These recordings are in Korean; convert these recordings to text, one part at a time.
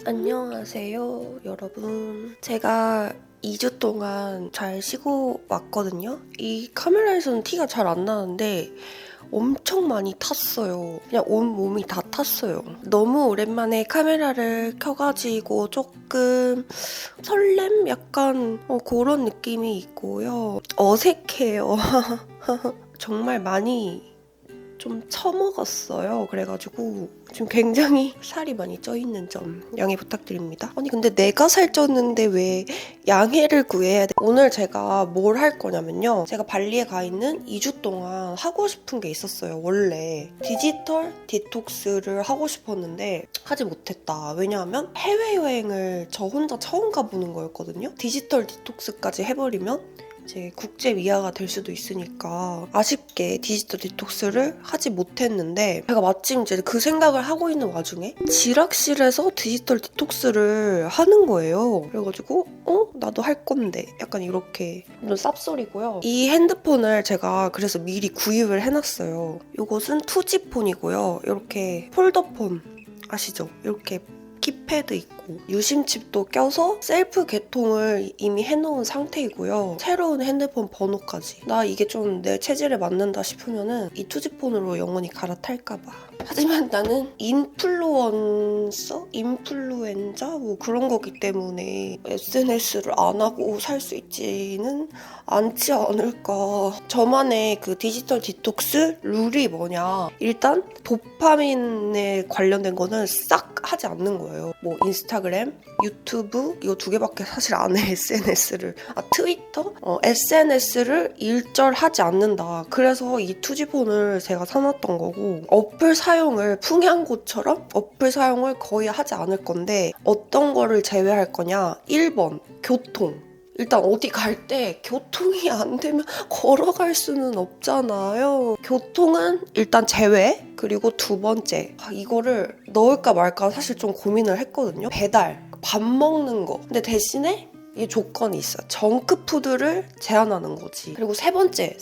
안녕하세요, 여러분. 제가 2주 동안 잘 쉬고 왔거든요. 이 카메라에서는 티가 잘 안 나는데 엄청 많이 탔어요. 그냥 온 몸이 다 탔어요. 너무 오랜만에 카메라를 켜가지고 조금 설렘? 약간 그런 느낌이 있고요. 어색해요. 정말 많이 좀 처먹었어요. 그래가지고 지금 굉장히 살이 많이 쪄있는 점 양해 부탁드립니다. 아니 근데 내가 살쪘는데 왜 양해를 구해야 돼? 오늘 제가 뭘 할 거냐면요. 제가 발리에 가 있는 2주 동안 하고 싶은 게 있었어요. 원래 디지털 디톡스를 하고 싶었는데 하지 못했다. 왜냐하면 해외여행을 저 혼자 처음 가보는 거였거든요. 디지털 디톡스까지 해버리면 이제 국제 위아가 될 수도 있으니까 아쉽게 디지털 디톡스를 하지 못했는데 제가 마침 이제 그 생각을 하고 있는 와중에 지락실에서 디지털 디톡스를 하는 거예요. 그래가지고 나도 할 건데 약간 이렇게 좀 쌉소리고요. 이 핸드폰을 제가 그래서 미리 구입을 해놨어요. 이것은 투지폰이고요. 이렇게 폴더폰 아시죠? 이렇게 키패드 있고 유심칩도 껴서 셀프 개통을 이미 해놓은 상태이고요. 새로운 핸드폰 번호까지. 나 이게 좀 내 체질에 맞는다 싶으면은 이 투지폰으로 영원히 갈아탈까봐. 하지만 나는 인플루엔자? 뭐 그런 거기 때문에 SNS를 안 하고 살 수 있지는 않지 않을까. 저만의 그 디지털 디톡스 룰이 뭐냐. 일단 도파민에 관련된 거는 싹 하지 않는 거예요. 뭐 인스타그램, 유튜브 이거 두 개밖에 사실 안 해. SNS를. 트위터? SNS를 일절하지 않는다. 그래서 이 투지폰을 제가 사놨던 거고 어플 사용을 풍향고처럼 어플 사용을 거의 하지 않을 건데 어떤 거를 제외할 거냐? 1번 교통. 일단 어디 갈 때 교통이 안 되면 걸어갈 수는 없잖아요. 교통은 일단 제외. 그리고 두 번째, 이거를 넣을까 말까 사실 좀 고민을 했거든요. 배달, 밥 먹는 거. 근데 대신에 이 조건이 있어요. 정크푸드를 제한하는 거지. 그리고 세 번째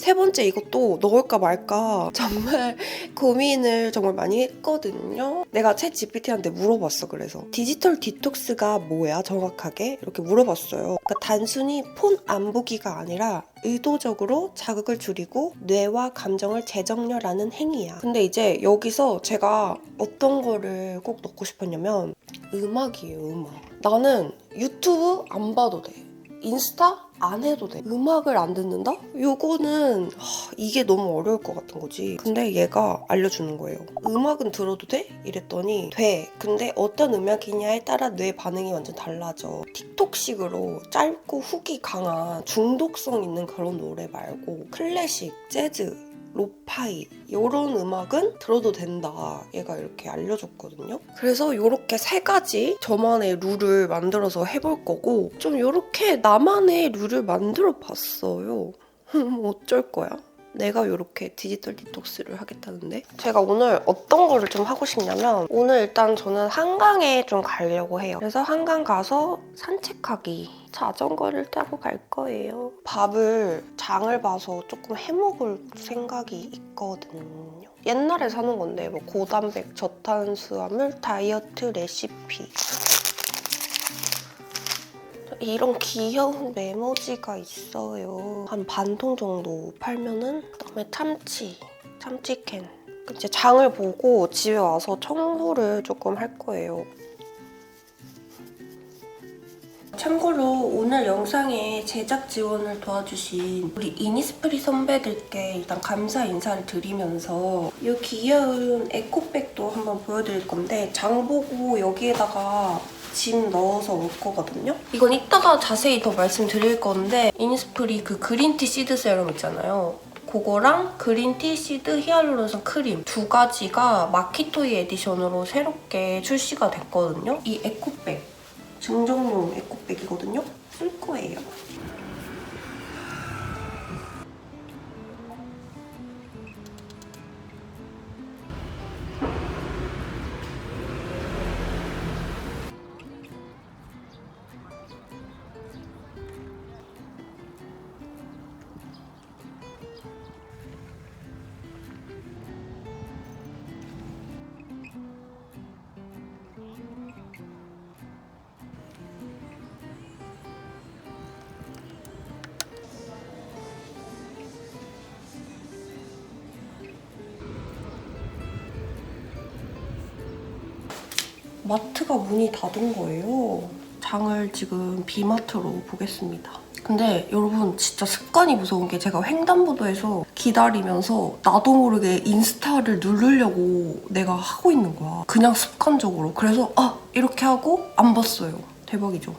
이것도 넣을까 말까 정말 고민을 정말 많이 했거든요. 내가 챗 GPT한테 물어봤어. 그래서 디지털 디톡스가 뭐야 정확하게? 이렇게 물어봤어요. 그러니까 단순히 폰 안 보기가 아니라 의도적으로 자극을 줄이고 뇌와 감정을 재정렬하는 행위야. 근데 이제 여기서 제가 어떤 거를 꼭 넣고 싶었냐면 음악이에요. 음악. 나는 유튜브 안 봐도 돼. 인스타 안 해도 돼. 음악을 안 듣는다? 요거는 이게 너무 어려울 것 같은 거지. 근데 얘가 알려주는 거예요. 음악은 들어도 돼? 이랬더니 돼. 근데 어떤 음악이냐에 따라 뇌 반응이 완전 달라져. 틱톡식으로 짧고 훅이 강한 중독성 있는 그런 노래 말고 클래식, 재즈, 로파이 이런 음악은 들어도 된다. 얘가 이렇게 알려줬거든요. 그래서 이렇게 세 가지 저만의 룰을 만들어서 해볼 거고 좀 이렇게 나만의 룰을 만들어 봤어요. 어쩔 거야? 내가 이렇게 디지털 디톡스를 하겠다는데 제가 오늘 어떤 거를 좀 하고 싶냐면 오늘 일단 저는 한강에 좀 가려고 해요. 그래서 한강 가서 산책하기 자전거를 타고 갈 거예요. 장을 봐서 조금 해먹을 생각이 있거든요. 옛날에 사는 건데 뭐 고단백 저탄수화물 다이어트 레시피 이런 귀여운 메모지가 있어요. 한 반 통 정도 팔면은 그다음에 참치캔. 이제 장을 보고 집에 와서 청소를 조금 할 거예요. 참고로 오늘 영상에 제작 지원을 도와주신 우리 이니스프리 선배들께 일단 감사 인사를 드리면서 이 귀여운 에코백도 한번 보여드릴 건데 장 보고 여기에다가 짐 넣어서 올 거거든요. 이건 이따가 자세히 더 말씀드릴 건데 이니스프리 그 그린티 시드 세럼 있잖아요. 그거랑 그린티 시드 히알루론산 크림 두 가지가 마키토이 에디션으로 새롭게 출시가 됐거든요. 이 에코백 증정용 에코백이거든요. 쓸 거예요. 마트가 문이 닫은 거예요. 장을 지금 비마트로 보겠습니다. 근데 여러분 진짜 습관이 무서운 게 제가 횡단보도에서 기다리면서 나도 모르게 인스타를 누르려고 내가 하고 있는 거야. 그냥 습관적으로. 그래서 이렇게 하고 안 봤어요. 대박이죠.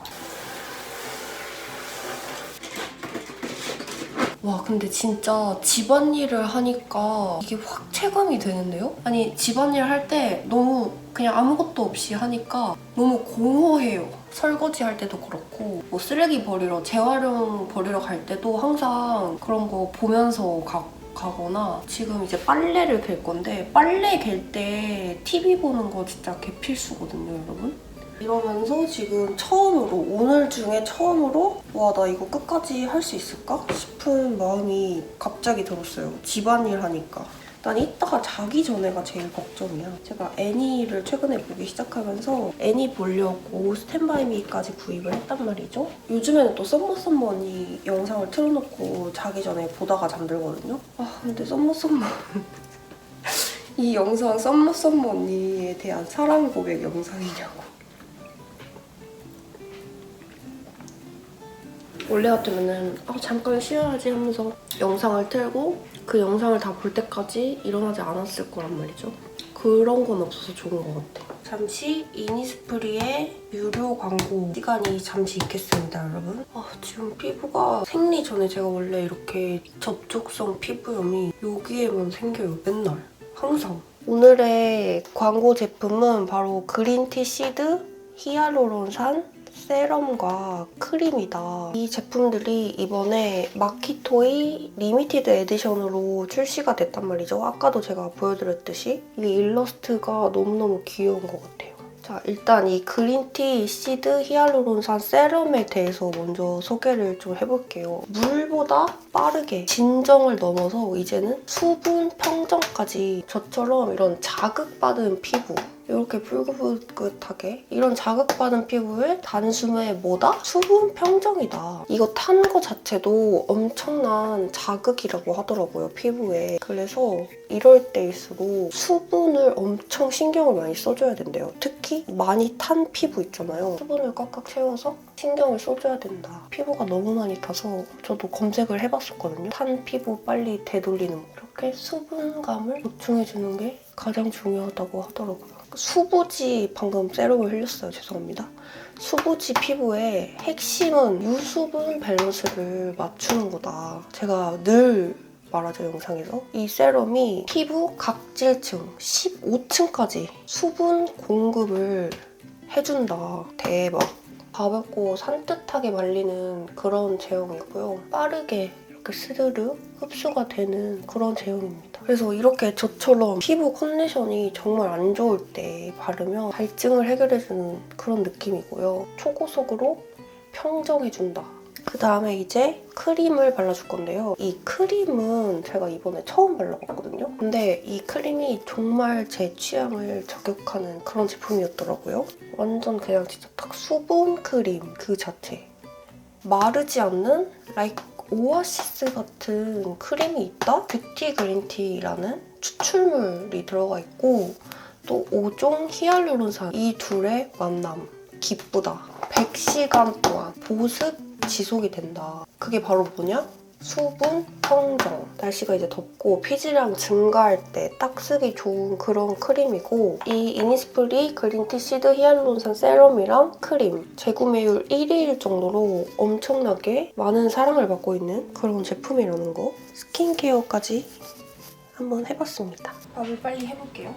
와 근데 진짜 집안일을 하니까 이게 확 체감이 되는데요? 아니 집안일 할 때 너무 그냥 아무것도 없이 하니까 너무 공허해요. 설거지 할 때도 그렇고 뭐 쓰레기 버리러 재활용 버리러 갈 때도 항상 그런 거 보면서 가거나 지금 이제 빨래를 갤 건데 빨래 갤 때 TV 보는 거 진짜 개필수거든요 여러분. 이러면서 지금 처음으로 오늘 중에 처음으로 와 나 이거 끝까지 할 수 있을까 싶은 마음이 갑자기 들었어요. 집안일 하니까. 난 이따가 자기 전에가 제일 걱정이야. 제가 애니를 최근에 보기 시작하면서 애니 보려고 스탠바이미까지 구입을 했단 말이죠. 요즘에는 또 썸머 언니 영상을 틀어놓고 자기 전에 보다가 잠들거든요. 근데 썸머 이 영상 썸머 언니에 대한 사랑 고백 영상이냐고. 원래 같으면은 잠깐 쉬어야지 하면서 영상을 틀고 그 영상을 다 볼 때까지 일어나지 않았을 거란 말이죠. 그런 건 없어서 좋은 것 같아요. 잠시 이니스프리의 유료 광고 시간이 잠시 있겠습니다, 여러분. 지금 피부가 생리 전에 제가 원래 이렇게 접촉성 피부염이 여기에만 생겨요, 맨날. 항상. 오늘의 광고 제품은 바로 그린티 시드 히알루론산 세럼과 크림이다. 이 제품들이 이번에 마키토이 리미티드 에디션으로 출시가 됐단 말이죠. 아까도 제가 보여드렸듯이 이 일러스트가 너무너무 귀여운 것 같아요. 자, 일단 이 그린티 시드 히알루론산 세럼에 대해서 먼저 소개를 좀 해볼게요. 물보다 빠르게 진정을 넘어서 이제는 수분 평정까지 저처럼 이런 자극받은 피부 이렇게 붉긋붉긋하게 이런 자극받은 피부에 단숨에 뭐다? 수분 평정이다. 이거 탄 거 자체도 엄청난 자극이라고 하더라고요, 피부에. 그래서 이럴 때일수록 수분을 엄청 신경을 많이 써줘야 된대요. 특히 많이 탄 피부 있잖아요. 수분을 꽉꽉 채워서 신경을 써줘야 된다. 피부가 너무 많이 타서 저도 검색을 해봤었거든요. 탄 피부 빨리 되돌리는 거. 이렇게 수분감을 보충해주는 게 가장 중요하다고 하더라고요. 수부지 방금 세럼을 흘렸어요. 죄송합니다. 수부지 피부의 핵심은 유수분 밸런스를 맞추는 거다. 제가 늘 말하죠, 영상에서. 이 세럼이 피부 각질층 15층까지 수분 공급을 해준다. 대박. 가볍고 산뜻하게 말리는 그런 제형이고요. 빠르게 이렇게 스르르 흡수가 되는 그런 제형입니다. 그래서 이렇게 저처럼 피부 컨디션이 정말 안 좋을 때 바르면 갈증을 해결해주는 그런 느낌이고요. 초고속으로 평정해준다. 그 다음에 이제 크림을 발라줄 건데요. 이 크림은 제가 이번에 처음 발라봤거든요. 근데 이 크림이 정말 제 취향을 저격하는 그런 제품이었더라고요. 완전 그냥 진짜 딱 수분 크림 그 자체. 마르지 않는 오아시스 같은 크림이 있다? 뷰티 그린티라는 추출물이 들어가 있고 또 5종 히알루론산 이 둘의 만남 기쁘다. 100시간 동안 보습 지속이 된다. 그게 바로 뭐냐? 수분 평정. 날씨가 이제 덥고 피지량 증가할 때 딱 쓰기 좋은 그런 크림이고 이 이니스프리 그린티 시드 히알루론산 세럼이랑 크림 재구매율 1위일 정도로 엄청나게 많은 사랑을 받고 있는 그런 제품이라는 거. 스킨케어까지 한번 해봤습니다. 밥을 빨리 해볼게요.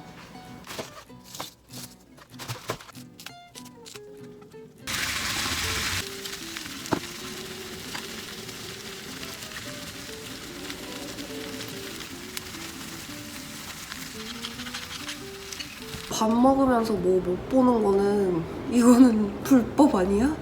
밥 먹으면서 뭐 못 보는 거는 이거는 불법 아니야?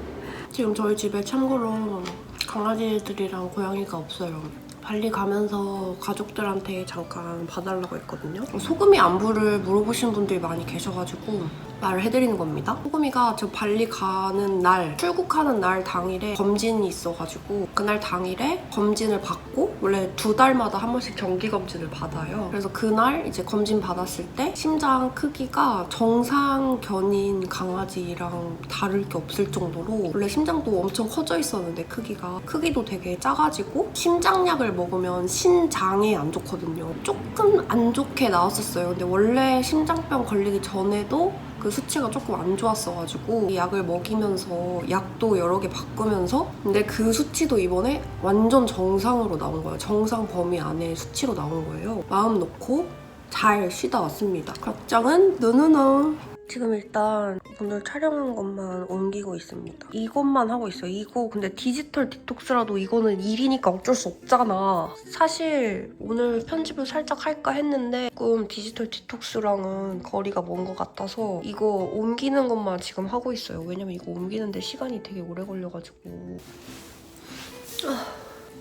지금 저희 집에 참고로 강아지들이랑 고양이가 없어요. 발리 가면서 가족들한테 잠깐 봐달라고 했거든요. 소금이 안부를 물어보시는 분들이 많이 계셔가지고 말을 해드리는 겁니다. 소금이가 저 발리 가는 날, 출국하는 날 당일에 검진이 있어가지고 그날 당일에 검진을 받고 원래 2달마다 한 번씩 정기 검진을 받아요. 그래서 그날 이제 검진 받았을 때 심장 크기가 정상 견인 강아지랑 다를 게 없을 정도로 원래 심장도 엄청 커져 있었는데 크기도 되게 작아지고 심장약을 먹으면 신장에 안 좋거든요. 조금 안 좋게 나왔었어요. 근데 원래 심장병 걸리기 전에도 그 수치가 조금 안 좋았어가지고 이 약을 먹이면서 약도 여러 개 바꾸면서 근데 그 수치도 이번에 완전 정상으로 나온 거예요. 정상 범위 안에 수치로 나온 거예요. 마음 놓고 잘 쉬다 왔습니다. 걱정은 노노노. 지금 일단 오늘 촬영한 것만 옮기고 있습니다. 이것만 하고 있어요. 이거 근데 디지털 디톡스라도 이거는 일이니까 어쩔 수 없잖아. 사실 오늘 편집을 살짝 할까 했는데 조금 디지털 디톡스랑은 거리가 먼 것 같아서 이거 옮기는 것만 지금 하고 있어요. 왜냐면 이거 옮기는데 시간이 되게 오래 걸려가지고.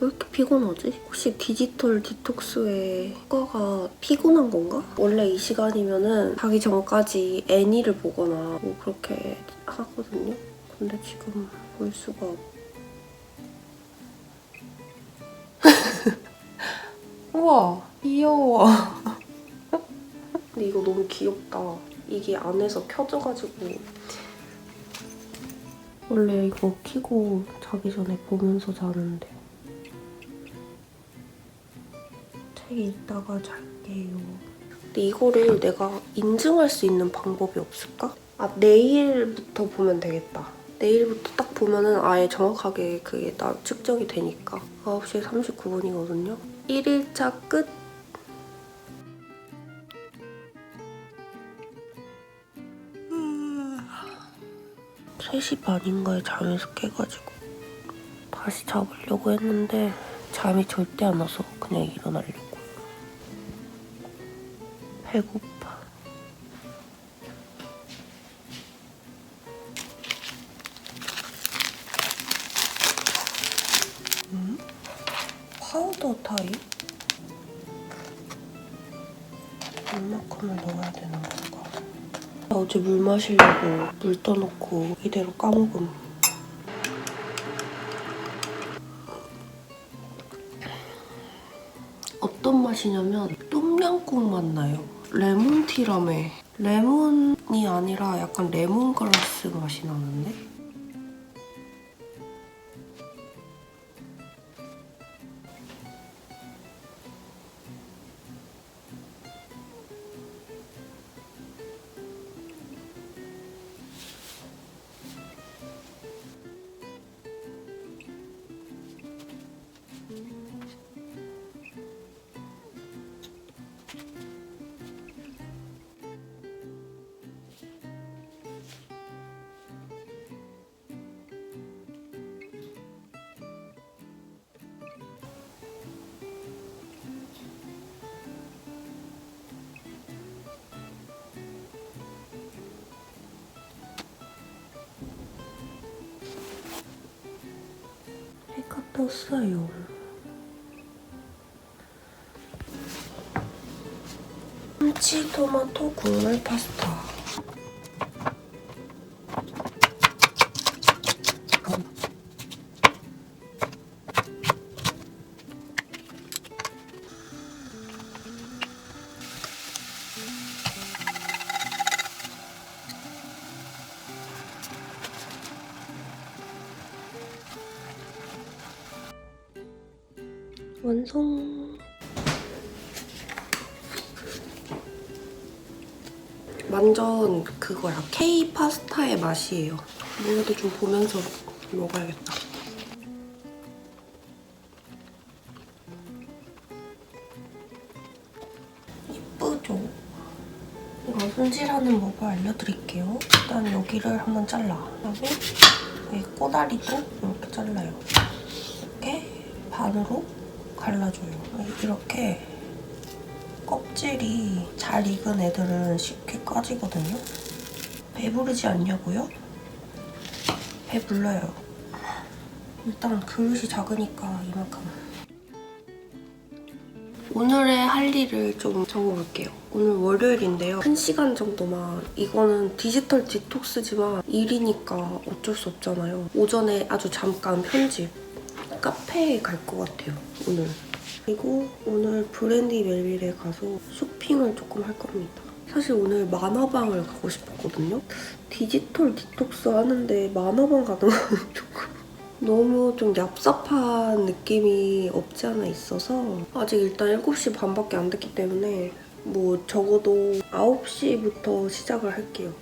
왜 이렇게 피곤하지? 혹시 디지털 디톡스의 효과가 피곤한 건가? 원래 이 시간이면은 자기 전까지 애니를 보거나 뭐 그렇게 하거든요. 근데 지금 볼 수가 우와 귀여워. 근데 이거 너무 귀엽다. 이게 안에서 켜져가지고 원래 이거 켜고 자기 전에 보면서 자는데 책 읽다가 잘게요. 근데 이거를 내가 인증할 수 있는 방법이 없을까? 아, 내일부터 보면 되겠다. 내일부터 딱 보면은 아예 정확하게 그게 측정이 되니까. 9시 39분이거든요. 1일차 끝. 3시 반인가에 잠에서 깨가지고 다시 잡으려고 했는데 잠이 절대 안 와서 그냥 일어나려고. 배고파. 파우더 타입? 얼마큼을 넣어야 되는 건가? 어제 물 마시려고 물 떠놓고 이대로 까먹음. 어떤 맛이냐면 똠양꿍 맛 나요. 레몬티라며. 레몬이 아니라 약간 레몬그라스 맛이 나는데? 해가 떴어요. 참치 토마토 국물 파스타. 완성. 완전 그거야. K 파스타의 맛이에요. 뭐라도 좀 보면서 먹어야겠다. 이쁘죠? 이거 손질하는 법을 알려드릴게요. 일단 여기를 한번 잘라. 그다음에 여기 꼬다리도 이렇게 잘라요. 이렇게 반으로 갈라줘요. 이렇게 껍질이 잘 익은 애들은 쉽게 까지거든요. 배부르지 않냐고요? 배불러요. 일단 그릇이 작으니까 이만큼. 오늘의 할 일을 좀 적어볼게요. 오늘 월요일인데요. 1시간 정도만, 이거는 디지털 디톡스지만 일이니까 어쩔 수 없잖아요. 오전에 아주 잠깐 편집, 카페에 갈 것 같아요, 오늘. 그리고 오늘 브랜디 멜빌에 가서 쇼핑을 조금 할 겁니다. 사실 오늘 만화방을 가고 싶었거든요. 디지털 디톡스 하는데 만화방 가는 건 조금 너무 좀 얍삽한 느낌이 없지 않아 있어서 아직 일단 7시 반밖에 안 됐기 때문에 뭐 적어도 9시부터 시작을 할게요.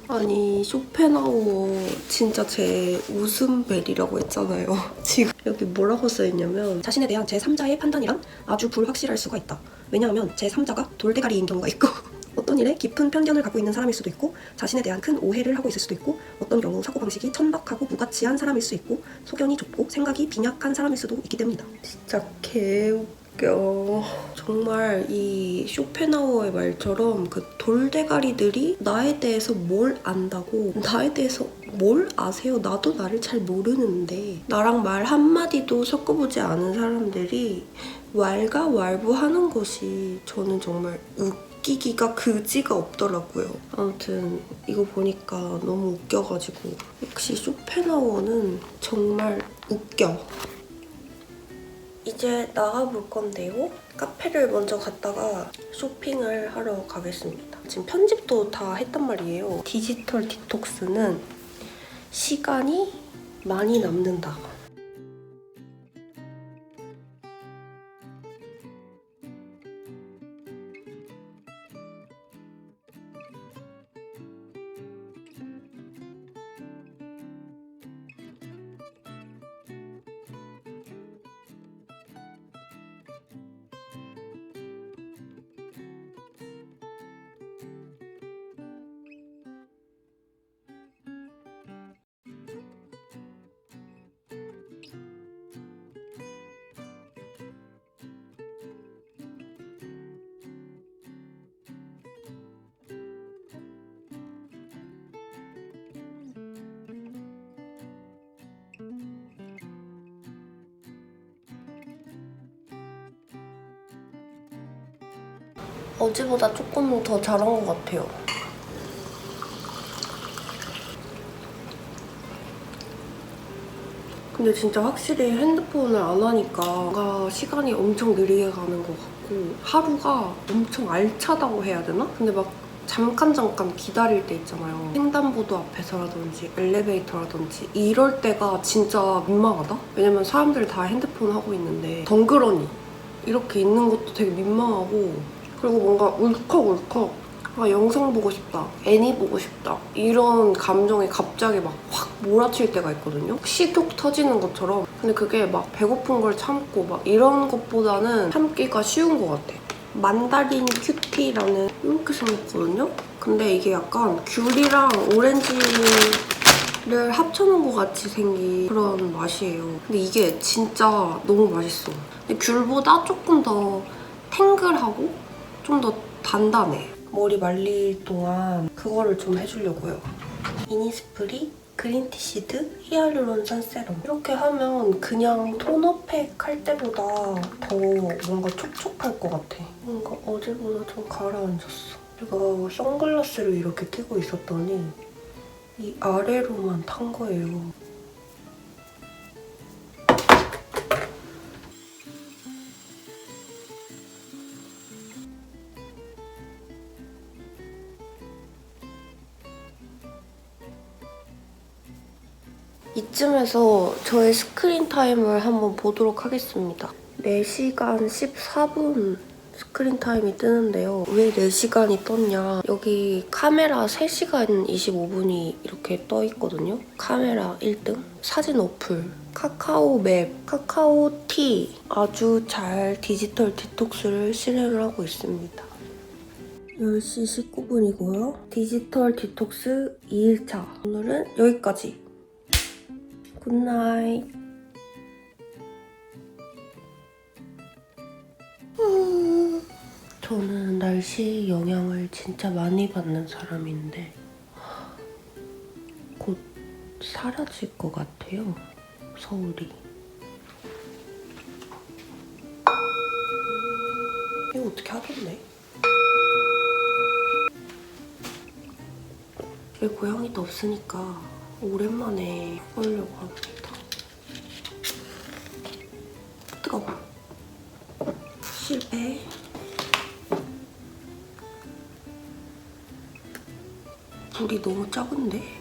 아니, 쇼펜하우어 진짜 제 웃음벨이라고 했잖아요. 지금 여기 뭐라고 써있냐면 자신에 대한 제3자의 판단이란 아주 불확실할 수가 있다. 왜냐하면 제3자가 돌대가리인 경우가 있고 어떤 일에 깊은 편견을 갖고 있는 사람일 수도 있고 자신에 대한 큰 오해를 하고 있을 수도 있고 어떤 경우 사고방식이 천박하고 무가치한 사람일 수 있고 소견이 좁고 생각이 빈약한 사람일 수도 있기 때문이다. 진짜 개웃겨. 정말 이 쇼펜하우어의 말처럼 그 돌대가리들이 나에 대해서 뭘 안다고, 나에 대해서 뭘 아세요? 나도 나를 잘 모르는데 나랑 말 한마디도 섞어보지 않은 사람들이 왈가왈부하는 것이 저는 정말 웃기기가 그지가 없더라고요. 아무튼 이거 보니까 너무 웃겨가지고 역시 쇼펜하우어는 정말 웃겨. 이제 나가볼 건데요. 카페를 먼저 갔다가 쇼핑을 하러 가겠습니다. 지금 편집도 다 했단 말이에요. 디지털 디톡스는 시간이 많이 남는다. 어제보다 조금 더 잘한 것 같아요. 근데 진짜 확실히 핸드폰을 안 하니까 뭔가 시간이 엄청 느리게 가는 것 같고 하루가 엄청 알차다고 해야 되나? 근데 막 잠깐 기다릴 때 있잖아요. 횡단보도 앞에서라든지 엘리베이터라든지 이럴 때가 진짜 민망하다? 왜냐면 사람들 다 핸드폰 하고 있는데 덩그러니 이렇게 있는 것도 되게 민망하고 그리고 뭔가 울컥울컥 아, 영상 보고 싶다, 애니 보고 싶다 이런 감정이 갑자기 막 확 몰아칠 때가 있거든요. 식욕 터지는 것처럼. 근데 그게 막 배고픈 걸 참고 막 이런 것보다는 참기가 쉬운 것 같아. 만다린 큐티라는 이렇게 생겼거든요. 근데 이게 약간 귤이랑 오렌지를 합쳐놓은 것 같이 생긴 그런 맛이에요. 근데 이게 진짜 너무 맛있어. 근데 귤보다 조금 더 탱글하고 좀 더 단단해. 머리 말릴 동안 그거를 좀 해주려고요. 이니스프리 그린티 시드 히알루론산 세럼. 이렇게 하면 그냥 토너팩 할 때보다 더 뭔가 촉촉할 것 같아. 뭔가 어제보다 좀 가라앉았어. 제가 선글라스를 이렇게 끼고 있었더니 이 아래로만 탄 거예요. 이쯤에서 저의 스크린 타임을 한번 보도록 하겠습니다. 4시간 14분 스크린 타임이 뜨는데요. 왜 4시간이 떴냐? 여기 카메라 3시간 25분이 이렇게 떠 있거든요. 카메라 1등, 사진 어플, 카카오 맵, 카카오 티 아주 잘 디지털 디톡스를 실행을 하고 있습니다. 10시 19분이고요. 디지털 디톡스 2일차. 오늘은 여기까지. 굿나잇. 저는 날씨 영향을 진짜 많이 받는 사람인데 곧 사라질 것 같아요, 서울이. 어떻게 하겠네. 왜 고양이도 없으니까 오랜만에 하려고 합니다. 뜨거워. 실패. 불이 너무 작은데?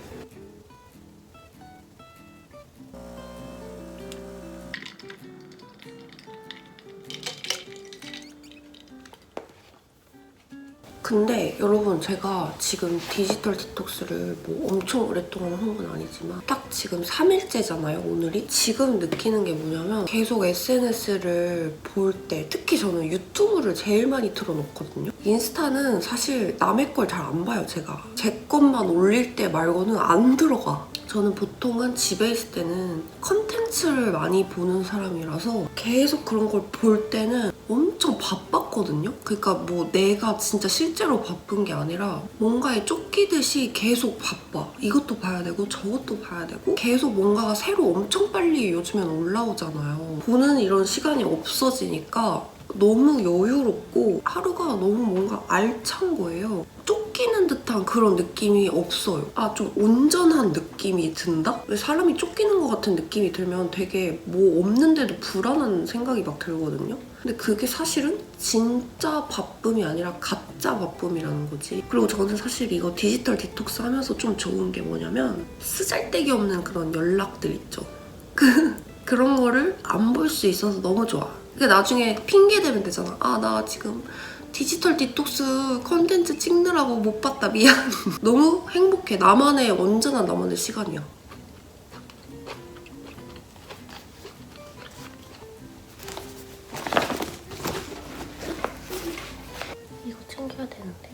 근데 여러분 제가 지금 디지털 디톡스를 뭐 엄청 오랫동안 한 건 아니지만 딱 지금 3일째잖아요, 오늘이? 지금 느끼는 게 뭐냐면 계속 SNS를 볼 때 특히 저는 유튜브를 제일 많이 틀어놓거든요. 인스타는 사실 남의 걸 잘 안 봐요, 제가. 제 것만 올릴 때 말고는 안 들어가. 저는 보통은 집에 있을 때는 컨텐츠를 많이 보는 사람이라서 계속 그런 걸 볼 때는 엄청 바빴거든요? 그러니까 뭐 내가 진짜 실제로 바쁜 게 아니라 뭔가에 쫓기듯이 계속 바빠. 이것도 봐야 되고 저것도 봐야 되고 계속 뭔가가 새로 엄청 빨리 요즘엔 올라오잖아요. 보는 이런 시간이 없어지니까 너무 여유롭고 하루가 너무 뭔가 알찬 거예요. 쫓기는 듯한 그런 느낌이 없어요. 아, 좀 온전한 느낌이 든다? 왜 사람이 쫓기는 것 같은 느낌이 들면 되게 뭐 없는데도 불안한 생각이 막 들거든요. 근데 그게 사실은 진짜 바쁨이 아니라 가짜 바쁨이라는 거지. 그리고 저는 사실 이거 디지털 디톡스 하면서 좀 좋은 게 뭐냐면 쓰잘데기 없는 그런 연락들 있죠. 그런 거를 안 볼 수 있어서 너무 좋아. 그러니까 나중에 핑계 대면 되잖아. 아, 나 지금 디지털 디톡스 컨텐츠 찍느라고 못 봤다. 미안. 너무 행복해. 나만의 온전한 나만의 시간이야. 이거 챙겨야 되는데.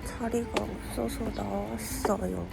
자리가 없어서 나왔어요.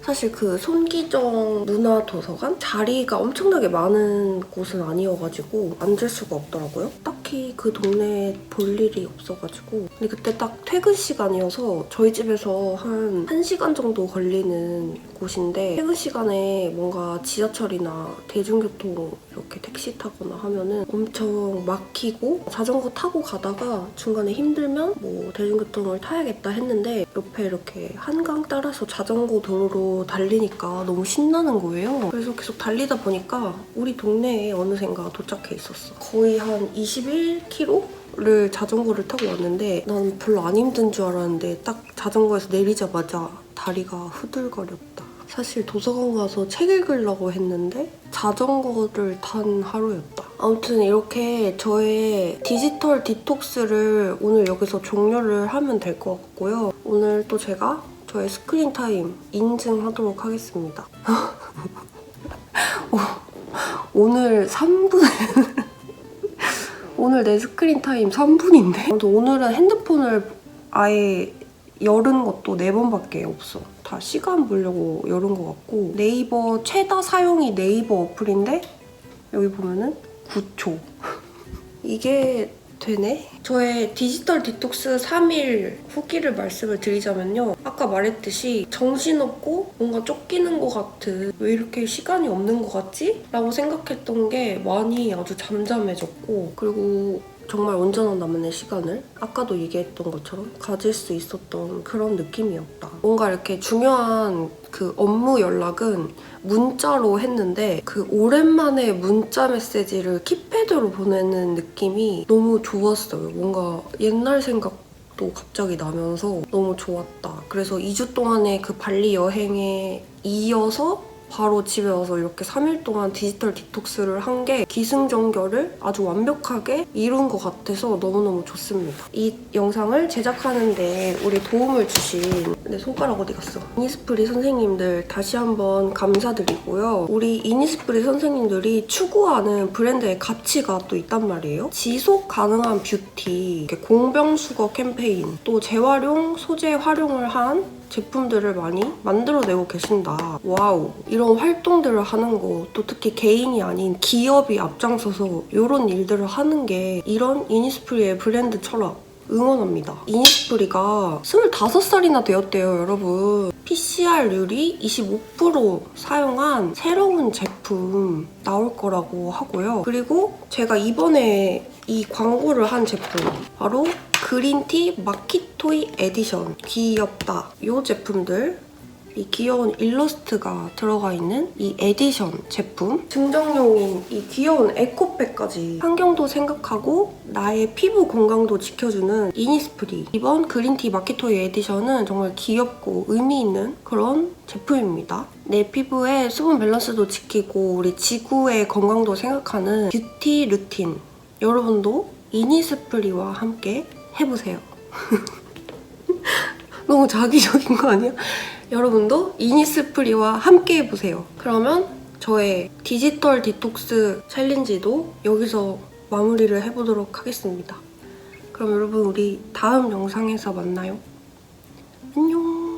사실 그 손기정 문화도서관? 자리가 엄청나게 많은 곳은 아니어가지고 앉을 수가 없더라고요. 딱히 그 동네에 볼 일이 없어가지고. 근데 그때 딱 퇴근 시간이어서 저희 집에서 한 1시간 정도 걸리는 곳인데 퇴근 시간에 뭔가 지하철이나 대중교통 이렇게 택시 타거나 하면은 엄청 막히고 자전거 타고 가다가 중간에 힘들면 뭐 대중교통을 타야겠다 했는데 옆에 이렇게 한강 따라서 자전거 도로로 달리니까 너무 신나는 거예요. 그래서 계속 달리다 보니까 우리 동네에 어느샌가 도착해 있었어. 거의 한 21km를 자전거를 타고 왔는데 난 별로 안 힘든 줄 알았는데 딱 자전거에서 내리자마자 다리가 후들거렸다. 사실 도서관 가서 책 읽으려고 했는데 자전거를 탄 하루였다. 아무튼 이렇게 저의 디지털 디톡스를 오늘 여기서 종료를 하면 될 것 같고요. 오늘 또 제가 저의 스크린 타임 인증하도록 하겠습니다. 오늘 3분 오늘 내 스크린 타임 3분인데? 오늘은 핸드폰을 아예 열은 것도 4번밖에 없어. 다 시간 보려고 열은 것 같고 네이버 최다 사용이 네이버 어플인데 여기 보면은 9초. 이게 되네? 저의 디지털 디톡스 3일 후기를 말씀을 드리자면요. 아까 말했듯이 정신없고 뭔가 쫓기는 것 같은 왜 이렇게 시간이 없는 것 같지? 라고 생각했던 게 많이 아주 잠잠해졌고 그리고 정말 온전한 나만의 시간을 아까도 얘기했던 것처럼 가질 수 있었던 그런 느낌이었다. 뭔가 이렇게 중요한 그 업무 연락은 문자로 했는데 그 오랜만에 문자 메시지를 키패드로 보내는 느낌이 너무 좋았어요. 뭔가 옛날 생각도 갑자기 나면서 너무 좋았다. 그래서 2주 동안의 그 발리 여행에 이어서 바로 집에 와서 이렇게 3일 동안 디지털 디톡스를 한 게 기승전결을 아주 완벽하게 이룬 것 같아서 너무너무 좋습니다. 이 영상을 제작하는데 우리 도움을 주신 내 손가락 어디 갔어? 이니스프리 선생님들 다시 한번 감사드리고요. 우리 이니스프리 선생님들이 추구하는 브랜드의 가치가 또 있단 말이에요. 지속 가능한 뷰티, 공병수거 캠페인, 또 재활용, 소재 활용을 한 제품들을 많이 만들어내고 계신다. 와우. 이런 활동들을 하는 거, 또 특히 개인이 아닌 기업이 앞장서서 이런 일들을 하는 게 이런 이니스프리의 브랜드 철학 응원합니다. 이니스프리가 25살이나 되었대요, 여러분. PCR률이 25% 사용한 새로운 제품 나올 거라고 하고요. 그리고 제가 이번에 이 광고를 한 제품, 바로 그린티 마키토이 에디션. 귀엽다. 이 제품들, 이 귀여운 일러스트가 들어가 있는 이 에디션 제품, 증정용인 이 귀여운 에코백까지 환경도 생각하고 나의 피부 건강도 지켜주는 이니스프리. 이번 그린티 마키토이 에디션은 정말 귀엽고 의미 있는 그런 제품입니다. 내 피부의 수분 밸런스도 지키고 우리 지구의 건강도 생각하는 뷰티 루틴. 여러분도 이니스프리와 함께 해보세요. 너무 자기적인 거 아니야? 여러분도 이니스프리와 함께 해보세요. 그러면 저의 디지털 디톡스 챌린지도 여기서 마무리를 해보도록 하겠습니다. 그럼 여러분, 우리 다음 영상에서 만나요. 안녕.